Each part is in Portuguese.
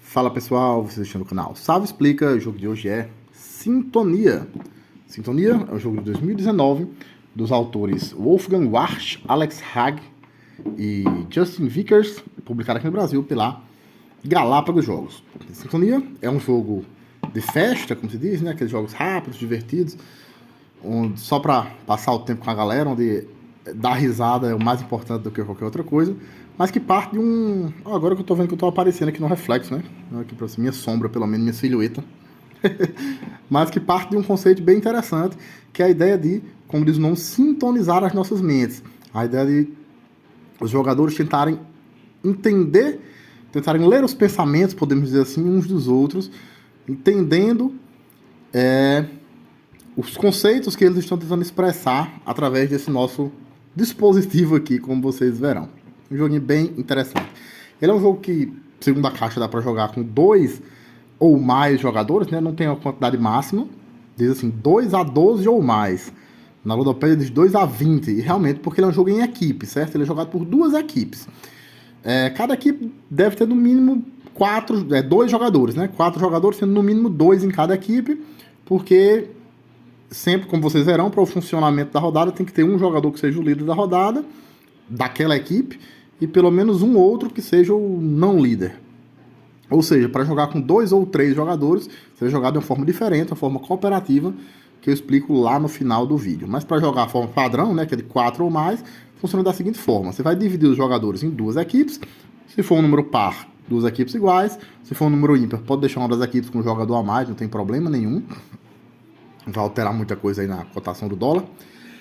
Fala pessoal, vocês estão no canal Sávio Explica. O jogo de hoje é Sintonia. Sintonia é um jogo de 2019 dos autores Wolfgang Warsch, Alex Haag e Justin Vickers, publicado aqui no Brasil pela Galápagos Jogos. Sintonia é um jogo de festa, como se diz, né? Aqueles jogos rápidos, divertidos, onde só para passar o tempo com a galera, onde dar risada é o mais importante do que qualquer outra coisa, mas que parte de um... Agora que eu tô vendo que eu tô aparecendo aqui no reflexo, né? Aqui pra minha sombra, pelo menos, minha silhueta. Mas que parte de um conceito bem interessante, que é a ideia de, como diz o nome, sintonizar as nossas mentes. A ideia de os jogadores tentarem entender, tentarem ler os pensamentos, podemos dizer assim, uns dos outros, entendendo os conceitos que eles estão tentando expressar através desse nosso dispositivo aqui, como vocês verão. Um joguinho bem interessante. Ele é um jogo que, segundo a caixa, dá para jogar com 2 ou mais jogadores, né? Não tem uma quantidade máxima. Diz assim, 2 a 12 ou mais. Na Ludopédia diz 2 a 20. E realmente, porque ele é um jogo em equipe, certo? Ele é jogado por 2 equipes. Cada equipe deve ter no mínimo 2 jogadores, né? 4 jogadores, sendo no mínimo 2 em cada equipe. Porque sempre, como vocês verão, para o funcionamento da rodada, tem que ter um jogador que seja o líder da rodada, daquela equipe, e pelo menos um outro que seja o não líder. Ou seja, para jogar com 2 ou 3 jogadores, seja jogado de uma forma diferente, uma forma cooperativa, que eu explico lá no final do vídeo. Mas para jogar a forma padrão, né, que é de 4 ou mais, funciona da seguinte forma: você vai dividir os jogadores em 2 equipes. Se for um número par, 2 equipes iguais. Se for um número ímpar, pode deixar uma das equipes com um jogador a mais, não tem problema nenhum. Vai alterar muita coisa aí na cotação do dólar.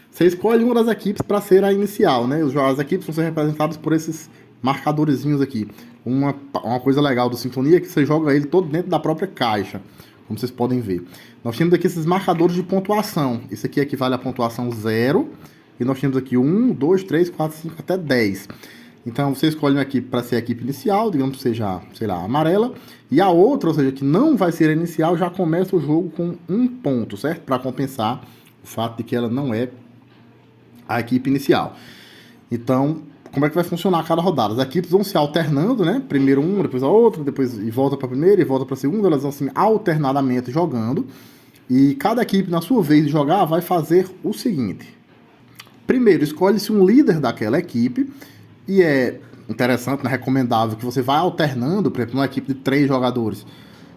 Você escolhe uma das equipes para ser a inicial, né? As equipes vão ser representadas por esses marcadorzinhos aqui. Uma coisa legal do Sintonia é que você joga ele todo dentro da própria caixa, como vocês podem ver. Nós temos aqui esses marcadores de pontuação. Esse aqui equivale à pontuação 0. E nós temos aqui 1, 2, 3, 4, 5, até 10. Então você escolhe uma equipe para ser a equipe inicial, digamos que seja, sei lá, amarela. E a outra, ou seja, que não vai ser a inicial, já começa o jogo com 1 ponto, certo? Para compensar o fato de que ela não é a equipe inicial. Então, como é que vai funcionar cada rodada? As equipes vão se alternando, né? Primeiro uma, depois a outra, depois e volta para a primeira e volta para a segunda. Elas vão assim alternadamente jogando. E cada equipe, na sua vez de jogar, vai fazer o seguinte: primeiro, escolhe-se um líder daquela equipe. E é interessante, né, recomendável que você vá alternando, por exemplo, numa equipe de 3 jogadores.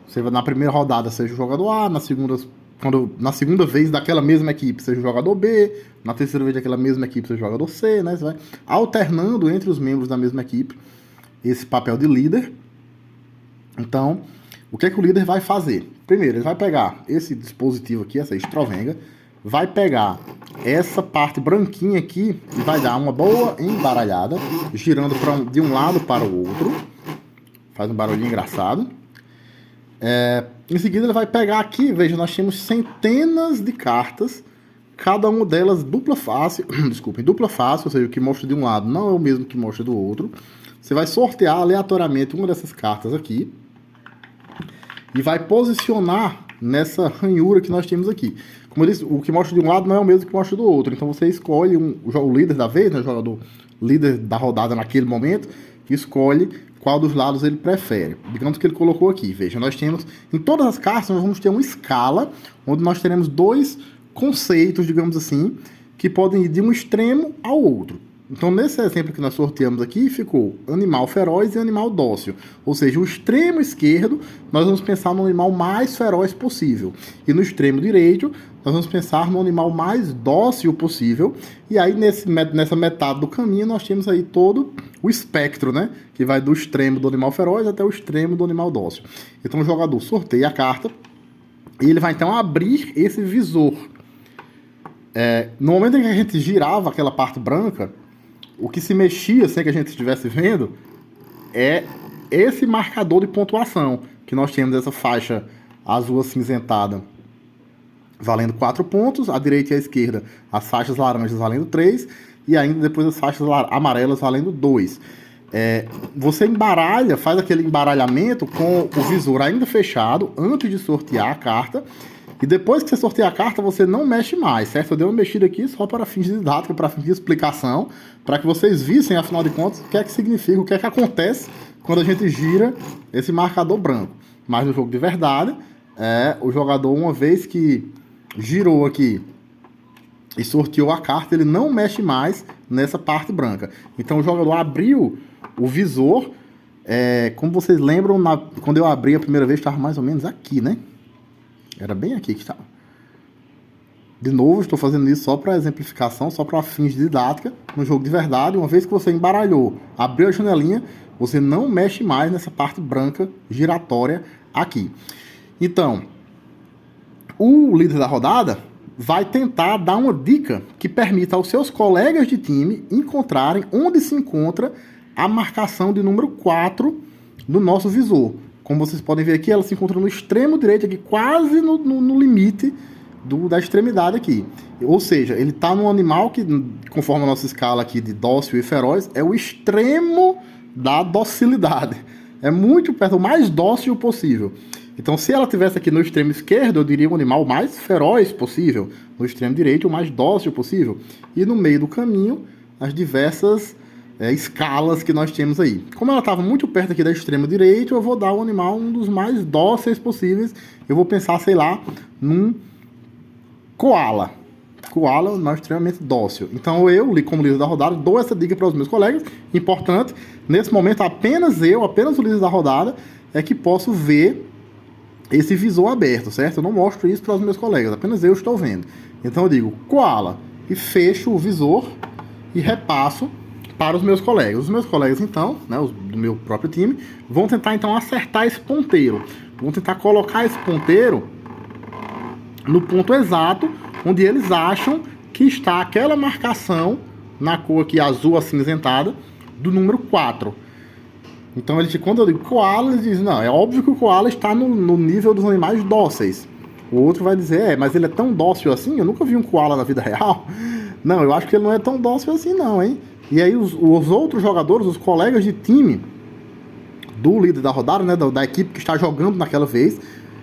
Você vai, na primeira rodada seja o jogador A, na segunda vez daquela mesma equipe seja o jogador B, na terceira vez daquela mesma equipe seja o jogador C, né? Você vai alternando entre os membros da mesma equipe esse papel de líder. Então, o que é que o líder vai fazer? Primeiro, ele vai pegar esse dispositivo aqui, essa estrovenga, vai pegar essa parte branquinha aqui e vai dar uma boa embaralhada, girando de um lado para o outro. Faz um barulhinho engraçado. Em seguida ele vai pegar aqui, veja, nós temos centenas de cartas, cada uma delas dupla face, desculpem, dupla face, ou seja, o que mostra de um lado não é o mesmo que mostra do outro. Você vai sortear aleatoriamente uma dessas cartas aqui e vai posicionar nessa ranhura que nós temos aqui. Como eu disse, o que mostra de um lado não é o mesmo que mostra do outro, então você escolhe o líder da vez, né, o jogador líder da rodada naquele momento, escolhe qual dos lados ele prefere. Digamos que ele colocou aqui, veja, nós temos, em todas as cartas nós vamos ter uma escala, onde nós teremos 2 conceitos, digamos assim, que podem ir de um extremo ao outro. Então, nesse exemplo que nós sorteamos aqui, ficou animal feroz e animal dócil. Ou seja, o extremo esquerdo, nós vamos pensar no animal mais feroz possível. E no extremo direito, nós vamos pensar no animal mais dócil possível. E aí, nessa metade do caminho, nós temos aí todo o espectro, né? Que vai do extremo do animal feroz até o extremo do animal dócil. Então, o jogador sorteia a carta e ele vai, então, abrir esse visor. No momento em que a gente girava aquela parte branca, o que se mexia sem que a gente estivesse vendo é esse marcador de pontuação, que nós temos essa faixa azul acinzentada valendo 4 pontos, à direita e à esquerda as faixas laranjas valendo 3, e ainda depois as faixas amarelas valendo 2. Você embaralha, faz aquele embaralhamento com o visor ainda fechado, antes de sortear a carta, e depois que você sorteia a carta, você não mexe mais, certo? Eu dei uma mexida aqui só para fins de didática, para fins de explicação, para que vocês vissem, afinal de contas, o que é que significa, o que é que acontece quando a gente gira esse marcador branco. Mas no jogo de verdade, o jogador, uma vez que girou aqui e sorteou a carta, ele não mexe mais nessa parte branca. Então o jogador abriu o visor, como vocês lembram, quando eu abri a primeira vez, estava mais ou menos aqui, né? Era bem aqui que estava. De novo, estou fazendo isso só para exemplificação, só para fins de didática. No jogo de verdade, uma vez que você embaralhou, abriu a janelinha, você não mexe mais nessa parte branca giratória aqui. Então, o líder da rodada vai tentar dar uma dica que permita aos seus colegas de time encontrarem onde se encontra a marcação de número 4 no nosso visor. Como vocês podem ver aqui, ela se encontra no extremo direito, aqui, quase no limite da extremidade aqui. Ou seja, ele está num animal que, conforme a nossa escala aqui de dócil e feroz, é o extremo da docilidade. É muito perto, o mais dócil possível. Então, se ela estivesse aqui no extremo esquerdo, eu diria o animal mais feroz possível. No extremo direito, o mais dócil possível. E no meio do caminho, as diversas escalas que nós temos aí. Como ela estava muito perto aqui da extrema direita, eu vou dar ao animal um dos mais dóceis possíveis. Eu vou pensar, sei lá, num koala. Koala é um animal extremamente dócil. Então eu, como líder da rodada, dou essa dica para os meus colegas. Importante, nesse momento apenas o líder da rodada, é que posso ver esse visor aberto, certo? Eu não mostro isso para os meus colegas, apenas eu estou vendo. Então eu digo koala e fecho o visor e repasso para os meus colegas. Os meus colegas, então, né, os do meu próprio time, vão tentar então acertar esse ponteiro. Vão tentar colocar esse ponteiro no ponto exato onde eles acham que está aquela marcação na cor aqui azul acinzentada do número 4. Então, quando eu digo koala, eles dizem, não, é óbvio que o koala está no nível dos animais dóceis. O outro vai dizer, mas ele é tão dócil assim? Eu nunca vi um koala na vida real. Não, eu acho que ele não é tão dócil assim não, hein? E aí os outros jogadores, os colegas de time do líder da rodada, né, da equipe que está jogando naquela vez,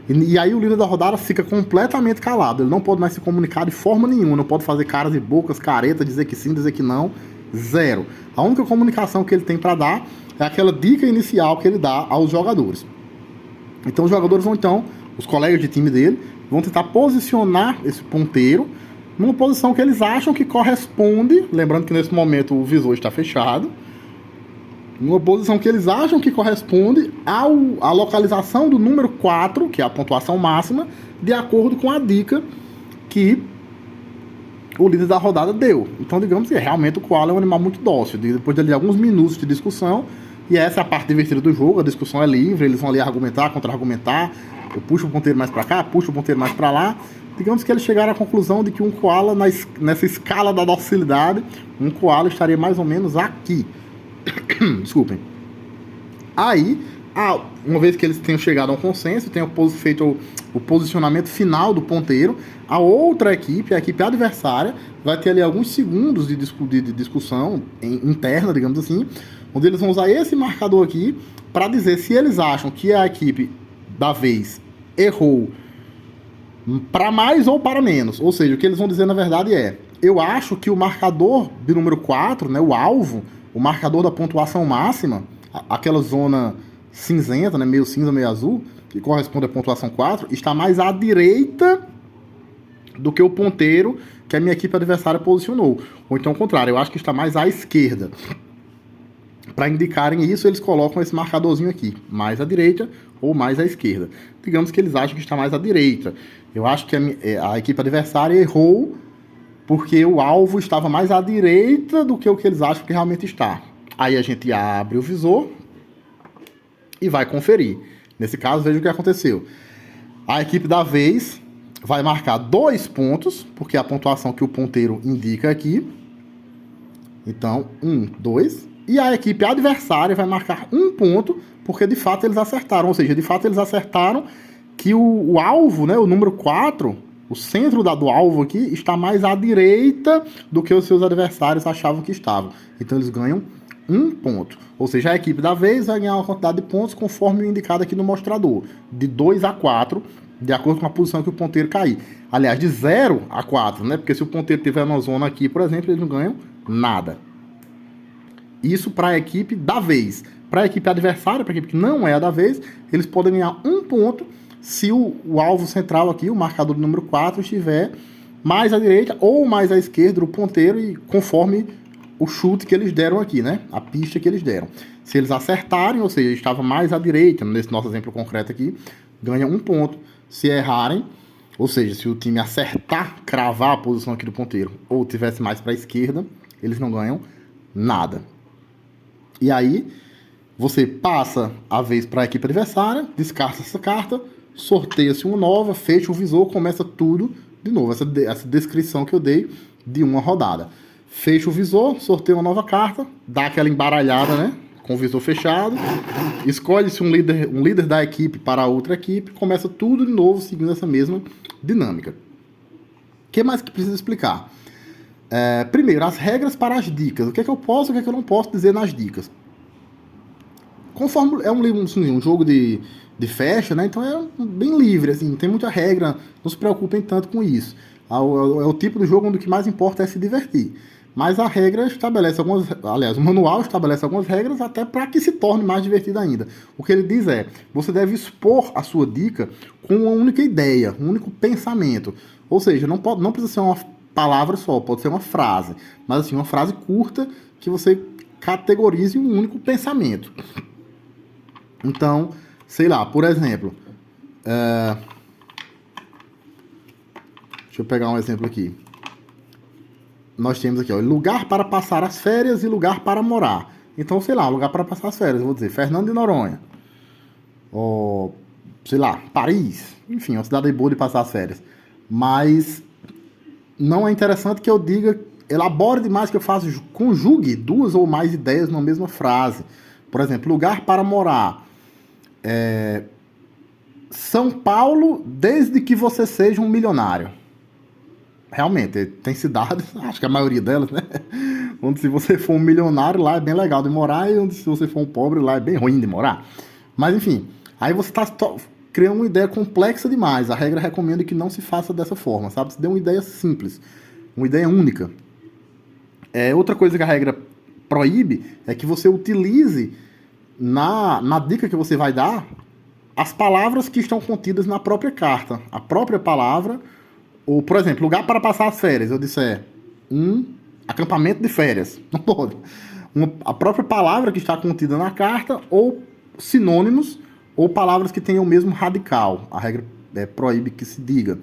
e aí o líder da rodada fica completamente calado. Ele não pode mais se comunicar de forma nenhuma, não pode fazer caras e bocas, careta, dizer que sim, dizer que não, zero. A única comunicação que ele tem para dar é aquela dica inicial que ele dá aos jogadores. Então os jogadores vão os colegas de time dele, vão tentar posicionar esse ponteiro numa posição que eles acham que corresponde, lembrando que nesse momento o visor está fechado, numa posição que eles acham que corresponde à localização do número 4, que é a pontuação máxima, de acordo com a dica que o líder da rodada deu. Então, digamos que realmente o koala é um animal muito dócil. Depois de alguns minutos de discussão, e essa é a parte divertida do jogo, a discussão é livre, eles vão ali argumentar, contra-argumentar, eu puxo o ponteiro mais para cá, puxo o ponteiro mais para lá. Digamos que eles chegaram à conclusão de que um koala, nessa escala da docilidade, um koala estaria mais ou menos aqui. Desculpem. Aí, uma vez que eles tenham chegado a um consenso, tenham feito o posicionamento final do ponteiro, a outra equipe, a equipe adversária, vai ter ali alguns segundos de discussão interna, digamos assim, onde eles vão usar esse marcador aqui para dizer se eles acham que a equipe da vez errou para mais ou para menos. Ou seja, o que eles vão dizer na verdade eu acho que o marcador de número 4, né, o alvo, o marcador da pontuação máxima, aquela zona cinzenta, né, meio cinza, meio azul, que corresponde à pontuação 4, está mais à direita do que o ponteiro que a minha equipe adversária posicionou. Ou então, ao contrário, eu acho que está mais à esquerda. Para indicarem isso, eles colocam esse marcadorzinho aqui, mais à direita ou mais à esquerda. Digamos que eles acham que está mais à direita. Eu acho que a equipe adversária errou porque o alvo estava mais à direita do que o que eles acham que realmente está. Aí a gente abre o visor e vai conferir. Nesse caso, veja o que aconteceu. A equipe da vez vai marcar 2 pontos, porque é a pontuação que o ponteiro indica aqui. Então, 1, 2. E a equipe adversária vai marcar 1 ponto, porque de fato eles acertaram. Ou seja, de fato eles acertaram que o alvo, né, o número 4, o centro do alvo aqui, está mais à direita do que os seus adversários achavam que estavam. Então eles ganham 1 ponto. Ou seja, a equipe da vez vai ganhar uma quantidade de pontos conforme indicado aqui no mostrador. De 2 a 4, de acordo com a posição que o ponteiro cair. Aliás, de 0 a 4, né? Porque se o ponteiro tiver uma zona aqui, por exemplo, eles não ganham nada. Isso para a equipe da vez. Para a equipe adversária, para a equipe que não é a da vez, eles podem ganhar 1 ponto se o alvo central aqui, o marcador número 4, estiver mais à direita ou mais à esquerda do ponteiro, e conforme o chute que eles deram aqui, né? A pista que eles deram. Se eles acertarem, ou seja, estava mais à direita, nesse nosso exemplo concreto aqui, ganha 1 ponto. Se errarem, ou seja, se o time acertar, cravar a posição aqui do ponteiro, ou tivesse mais para a esquerda, eles não ganham nada. E aí, você passa a vez para a equipe adversária, descarta essa carta, sorteia-se uma nova, fecha o visor, começa tudo de novo. Essa descrição que eu dei de uma rodada. Fecha o visor, sorteia uma nova carta, dá aquela embaralhada, né? Com o visor fechado, escolhe-se um líder da equipe para a outra equipe, começa tudo de novo, seguindo essa mesma dinâmica. O que mais que precisa explicar? Primeiro, as regras para as dicas. O que é que eu posso e o que é que eu não posso dizer nas dicas? Conforme é um jogo de festa, né? Então é bem livre, assim, não tem muita regra, não se preocupem tanto com isso. É o tipo de jogo onde o que mais importa é se divertir. Mas a regra estabelece o manual estabelece algumas regras até para que se torne mais divertido ainda. O que ele diz é, você deve expor a sua dica com uma única ideia, um único pensamento. Ou seja, não precisa ser uma palavra só, pode ser uma frase. Mas assim, uma frase curta que você categorize um único pensamento. Então, sei lá, por exemplo, deixa eu pegar um exemplo aqui. Nós temos aqui, ó, lugar para passar as férias e lugar para morar. Então, sei lá, lugar para passar as férias, eu vou dizer Fernando de Noronha. Ou, sei lá, Paris. Enfim, uma cidade boa de passar as férias. Mas não é interessante que eu diga, elabore demais, que eu faça, conjugue 2 ou mais ideias numa mesma frase. Por exemplo, lugar para morar. São Paulo, desde que você seja um milionário. Realmente, tem cidades, acho que a maioria delas, né? Onde se você for um milionário, lá é bem legal de morar, e onde se você for um pobre, lá é bem ruim de morar. Mas enfim, aí você está criando uma ideia complexa demais. A regra recomenda que não se faça dessa forma, sabe? Se dê uma ideia simples, uma ideia única. Outra coisa que a regra proíbe é que você utilize na dica que você vai dar as palavras que estão contidas na própria carta. A própria palavra. Ou, por exemplo, lugar para passar as férias. Eu disser acampamento de férias. Não pode. A própria palavra que está contida na carta, ou sinônimos, ou palavras que tenham o mesmo radical. A regra proíbe que se diga.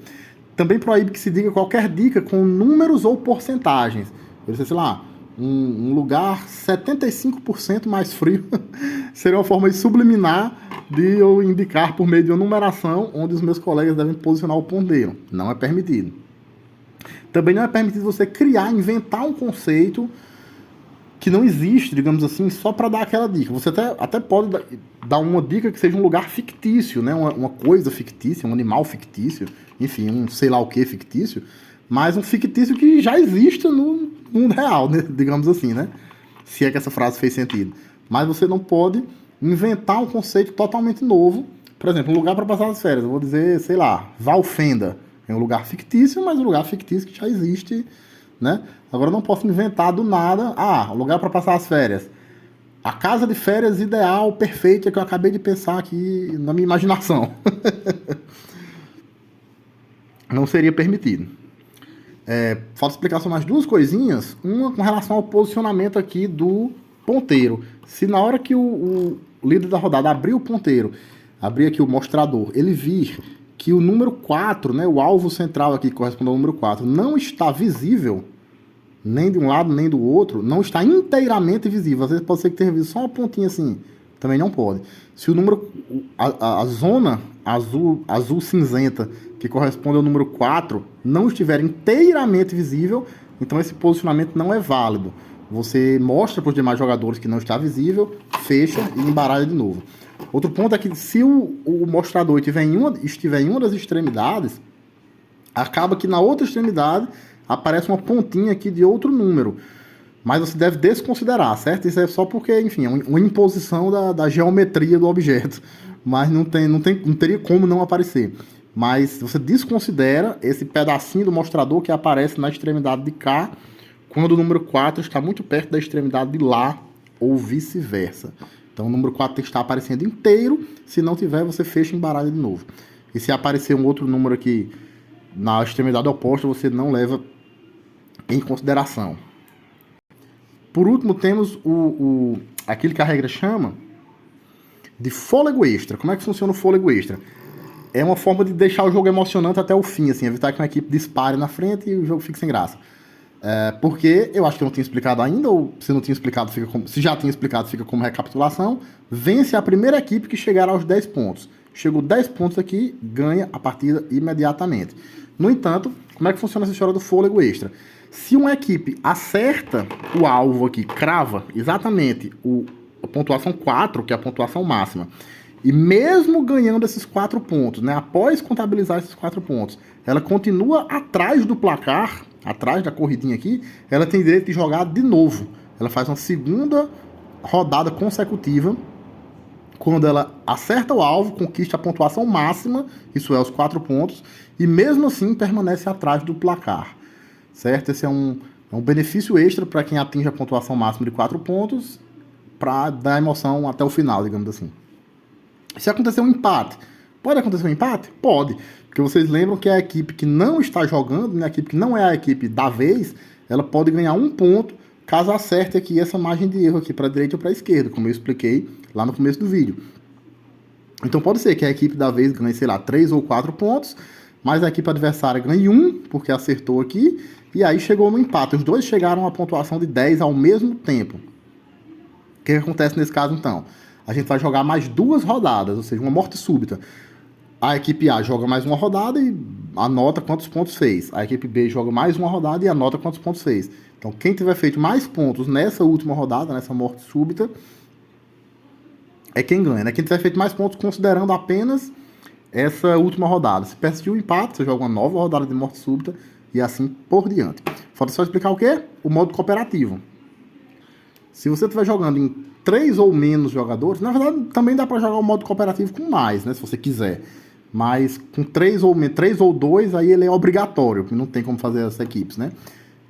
Também proíbe que se diga qualquer dica com números ou porcentagens. Eu disse, sei lá, um lugar 75% mais frio seria uma forma de subliminar de eu indicar por meio de uma numeração onde os meus colegas devem posicionar o ponteiro. Não é permitido. Também não é permitido você inventar um conceito que não existe, digamos assim, só para dar aquela dica. Você até pode dar uma dica que seja um lugar fictício, né? Uma coisa fictícia, um animal fictício, enfim, um sei lá o que fictício, mas um fictício que já existe no mundo real, né? Digamos assim, né? Se é que essa frase fez sentido. Mas você não pode inventar um conceito totalmente novo. Por exemplo, um lugar para passar as férias. Eu vou dizer, sei lá, Valfenda. É um lugar fictício, mas um lugar fictício que já existe, né? Agora eu não posso inventar do nada. Um lugar para passar as férias. A casa de férias ideal, perfeita, que eu acabei de pensar aqui na minha imaginação. Não seria permitido. Falta explicar só mais 2 coisinhas. Uma com relação ao posicionamento aqui do ponteiro. Se na hora que o líder da rodada abrir o ponteiro, abrir aqui o mostrador, ele vir que o número 4, né, o alvo central aqui que corresponde ao número 4, não está visível, nem de um lado nem do outro, não está inteiramente visível. Às vezes pode ser que tenha visto só uma pontinha assim, também não pode. Se o número, a zona azul cinzenta, que corresponde ao número 4, não estiver inteiramente visível, então esse posicionamento não é válido. Você mostra para os demais jogadores que não está visível, fecha e embaralha de novo. Outro ponto é que se o mostrador estiver em uma das extremidades, acaba que na outra extremidade aparece uma pontinha aqui de outro número. Mas você deve desconsiderar, certo? Isso é só porque, enfim, é uma imposição da geometria do objeto. Mas não teria como não aparecer. Mas você desconsidera esse pedacinho do mostrador que aparece na extremidade de cá, quando o número 4 está muito perto da extremidade de lá, ou vice-versa. Então o número 4 tem que estar aparecendo inteiro. Se não tiver, você fecha e embaralha de novo. E se aparecer um outro número aqui na extremidade oposta, você não leva em consideração. Por último, temos aquilo que a regra chama de fôlego extra. Como é que funciona o fôlego extra? É uma forma de deixar o jogo emocionante até o fim, assim, evitar que uma equipe dispare na frente e o jogo fique sem graça. Porque eu acho que eu não tinha explicado ainda, ou se não tinha explicado, se já tinha explicado, fica como recapitulação. Vence a primeira equipe que chegar aos 10 pontos. Chegou 10 pontos aqui, ganha a partida imediatamente. No entanto, como é que funciona essa história do fôlego extra? Se uma equipe acerta o alvo aqui, crava exatamente a pontuação 4, que é a pontuação máxima, e mesmo ganhando esses 4 pontos, né, após contabilizar esses 4 pontos, ela continua atrás do placar, atrás da corridinha aqui, ela tem direito de jogar de novo. Ela faz uma segunda rodada consecutiva, quando ela acerta o alvo, conquista a pontuação máxima, isso é, os 4 pontos, e mesmo assim permanece atrás do placar. Certo? Esse é um benefício extra para quem atinge a pontuação máxima de 4 pontos, para dar emoção até o final, digamos assim. Se acontecer um empate, pode acontecer um empate? Pode. Porque vocês lembram que a equipe que não está jogando, né, a equipe que não é a equipe da vez, ela pode ganhar 1 ponto caso acerte aqui essa margem de erro aqui para a direita ou para a esquerda, como eu expliquei lá no começo do vídeo. Então pode ser que a equipe da vez ganhe, sei lá, 3 ou 4 pontos, mas a equipe adversária ganhe 1, porque acertou aqui, e aí chegou no empate. Os dois chegaram a pontuação de 10 ao mesmo tempo. O que acontece nesse caso, então? A gente vai jogar mais 2 rodadas, ou seja, uma morte súbita. A equipe A joga mais uma rodada e anota quantos pontos fez. A equipe B joga mais uma rodada e anota quantos pontos fez. Então, quem tiver feito mais pontos nessa última rodada, nessa morte súbita, é quem ganha, né? Quem tiver feito mais pontos considerando apenas essa última rodada. Se persistir o empate, você joga uma nova rodada de morte súbita e assim por diante. Falta só explicar o quê? O modo cooperativo. Se você estiver jogando em 3 ou menos jogadores, na verdade também dá para jogar o modo cooperativo com mais, né? Se você quiser. Mas com 3 ou 2, aí ele é obrigatório, porque não tem como fazer as equipes, né?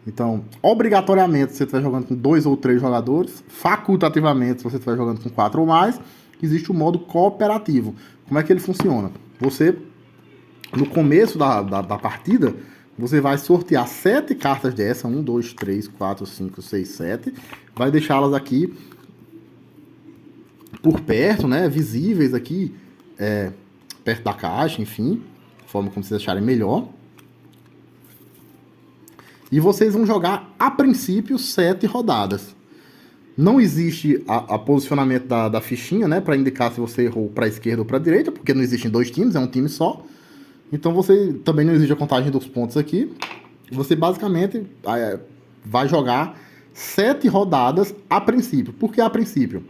Então, obrigatoriamente, se você estiver jogando com 2 ou 3 jogadores, facultativamente, se você estiver jogando com 4 ou mais, existe o modo cooperativo. Como é que ele funciona? Você, no começo da partida, você vai sortear 7 cartas dessa, 1, 2, 3, 4, 5, 6, 7, vai deixá-las aqui por perto, né, visíveis aqui, perto da caixa, enfim, forma como vocês acharem melhor. E vocês vão jogar, a princípio, 7 rodadas. Não existe a posicionamento da fichinha, né, para indicar se você errou para a esquerda ou para a direita, porque não existem 2 times, é um time só. Então você também não existe a contagem dos pontos aqui. Você basicamente vai jogar 7 rodadas a princípio. Por que a princípio?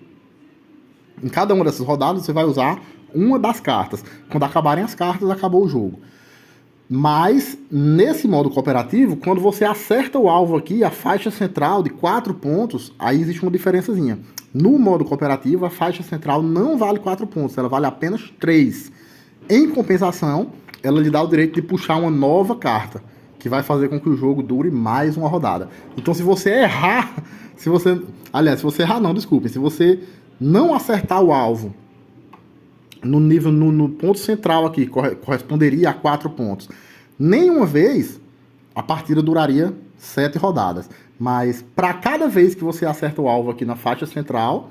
Em cada uma dessas rodadas você vai usar uma das cartas. Quando acabarem as cartas, acabou o jogo. Mas, nesse modo cooperativo, quando você acerta o alvo aqui, a faixa central de 4 pontos, aí existe uma diferençazinha. No modo cooperativo, a faixa central não vale 4 pontos, ela vale apenas 3. Em compensação, ela lhe dá o direito de puxar uma nova carta, que vai fazer com que o jogo dure mais uma rodada. Então, se você errar, se você não acertar o alvo no ponto central aqui, corresponderia a 4 pontos. Nenhuma vez a partida duraria 7 rodadas. Mas para cada vez que você acerta o alvo aqui na faixa central,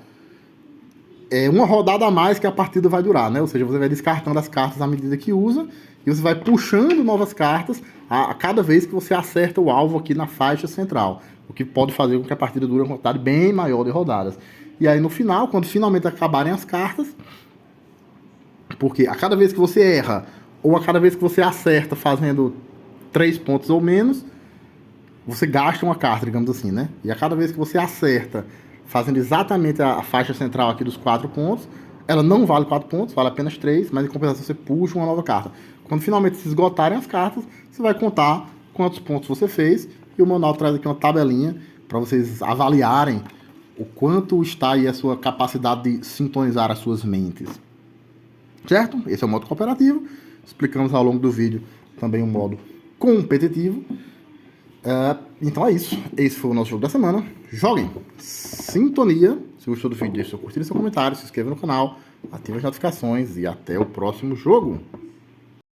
é uma rodada a mais que a partida vai durar, né? Ou seja, você vai descartando as cartas à medida que usa e você vai puxando novas cartas a cada vez que você acerta o alvo aqui na faixa central. O que pode fazer com que a partida dure uma quantidade bem maior de rodadas. E aí no final, quando finalmente acabarem as cartas, porque a cada vez que você erra, ou a cada vez que você acerta fazendo 3 pontos ou menos, você gasta uma carta, digamos assim, né? E a cada vez que você acerta fazendo exatamente a faixa central aqui dos 4 pontos, ela não vale 4 pontos, vale apenas 3, mas em compensação você puxa uma nova carta. Quando finalmente se esgotarem as cartas, você vai contar quantos pontos você fez, e o manual traz aqui uma tabelinha para vocês avaliarem o quanto está aí a sua capacidade de sintonizar as suas mentes. Certo? Esse é o modo cooperativo. Explicamos ao longo do vídeo também o modo competitivo. Então é isso. Esse foi o nosso jogo da semana. Joguem. Sintonia Se gostou do vídeo, deixe seu curtir e seu comentário, se inscreva no canal, ative as notificações e até o próximo jogo.